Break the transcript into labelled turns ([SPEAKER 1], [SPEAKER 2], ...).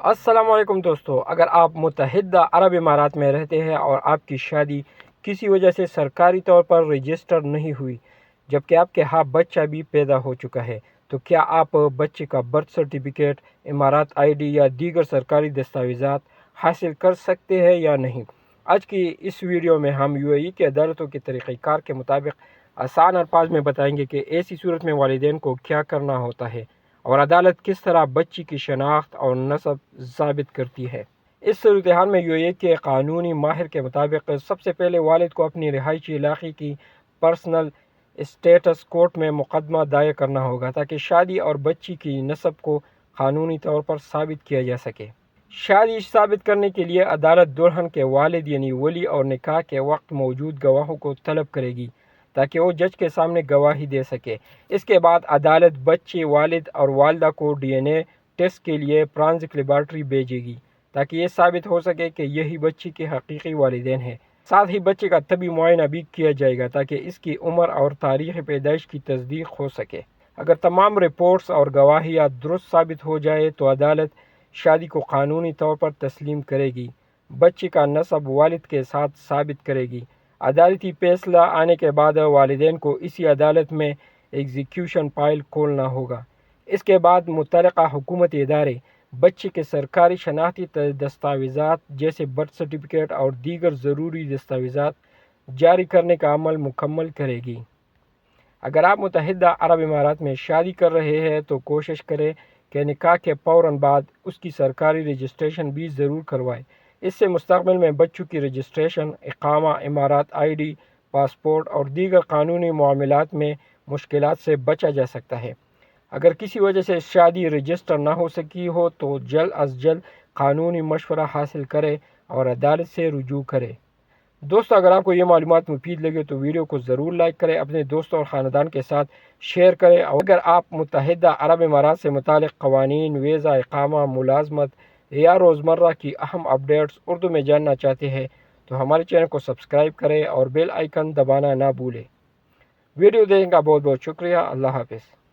[SPEAKER 1] السلام علیکم دوستو، اگر آپ متحدہ عرب امارات میں رہتے ہیں اور آپ کی شادی کسی وجہ سے سرکاری طور پر رجسٹر نہیں ہوئی جبکہ آپ کے ہاں بچہ بھی پیدا ہو چکا ہے، تو کیا آپ بچے کا برتھ سرٹیفکیٹ، امارات آئی ڈی یا دیگر سرکاری دستاویزات حاصل کر سکتے ہیں یا نہیں؟ آج کی اس ویڈیو میں ہم یو اے ای کی عدالتوں کے طریقہ کار کے مطابق آسان الفاظ میں بتائیں گے کہ ایسی صورت میں والدین کو کیا کرنا ہوتا ہے اور عدالت کس طرح بچی کی شناخت اور نسب ثابت کرتی ہے۔ اس صورتحال میں یو اے ای کے قانونی ماہر کے مطابق سب سے پہلے والد کو اپنی رہائشی علاقے کی پرسنل اسٹیٹس کورٹ میں مقدمہ دائر کرنا ہوگا تاکہ شادی اور بچی کی نسب کو قانونی طور پر ثابت کیا جا سکے۔ شادی ثابت کرنے کے لیے عدالت دلہن کے والد یعنی ولی اور نکاح کے وقت موجود گواہوں کو طلب کرے گی تاکہ وہ جج کے سامنے گواہی دے سکے۔ اس کے بعد عدالت بچے، والد اور والدہ کو ڈی این اے ٹیسٹ کے لیے فرانزک لیبارٹری بھیجے گی تاکہ یہ ثابت ہو سکے کہ یہی بچی کے حقیقی والدین ہیں۔ ساتھ ہی بچے کا طبی معائنہ بھی کیا جائے گا تاکہ اس کی عمر اور تاریخ پیدائش کی تصدیق ہو سکے۔ اگر تمام رپورٹس اور گواہیات درست ثابت ہو جائے تو عدالت شادی کو قانونی طور پر تسلیم کرے گی۔ بچے کا نسب والد کے ساتھ ثابت کرے گی۔ عدالتی فیصلہ آنے کے بعد والدین کو اسی عدالت میں ایگزیکیوشن فائل کھولنا ہوگا۔ اس کے بعد متعلقہ حکومتی ادارے بچے کے سرکاری شناختی دستاویزات جیسے برتھ سرٹیفکیٹ اور دیگر ضروری دستاویزات جاری کرنے کا عمل مکمل کرے گی۔ اگر آپ متحدہ عرب امارات میں شادی کر رہے ہیں تو کوشش کریں کہ نکاح کے فوراً بعد اس کی سرکاری رجسٹریشن بھی ضرور کروائیں۔ اس سے مستقبل میں بچوں کی رجسٹریشن، اقامہ، امارات آئی ڈی، پاسپورٹ اور دیگر قانونی معاملات میں مشکلات سے بچا جا سکتا ہے۔ اگر کسی وجہ سے شادی رجسٹر نہ ہو سکی ہو تو جلد از جلد قانونی مشورہ حاصل کرے اور عدالت سے رجوع کرے۔ دوستو، اگر آپ کو یہ معلومات مفید لگے تو ویڈیو کو ضرور لائک کریں، اپنے دوستوں اور خاندان کے ساتھ شیئر کریں۔ اور اگر آپ متحدہ عرب امارات سے متعلق قوانین، ویزا، اقامہ، ملازمت یا روزمرہ کی اہم اپڈیٹس اردو میں جاننا چاہتے ہیں تو ہمارے چینل کو سبسکرائب کریں اور بیل آئیکن دبانا نہ بھولیں۔ ویڈیو دیکھنے کا بہت بہت شکریہ۔ اللہ حافظ۔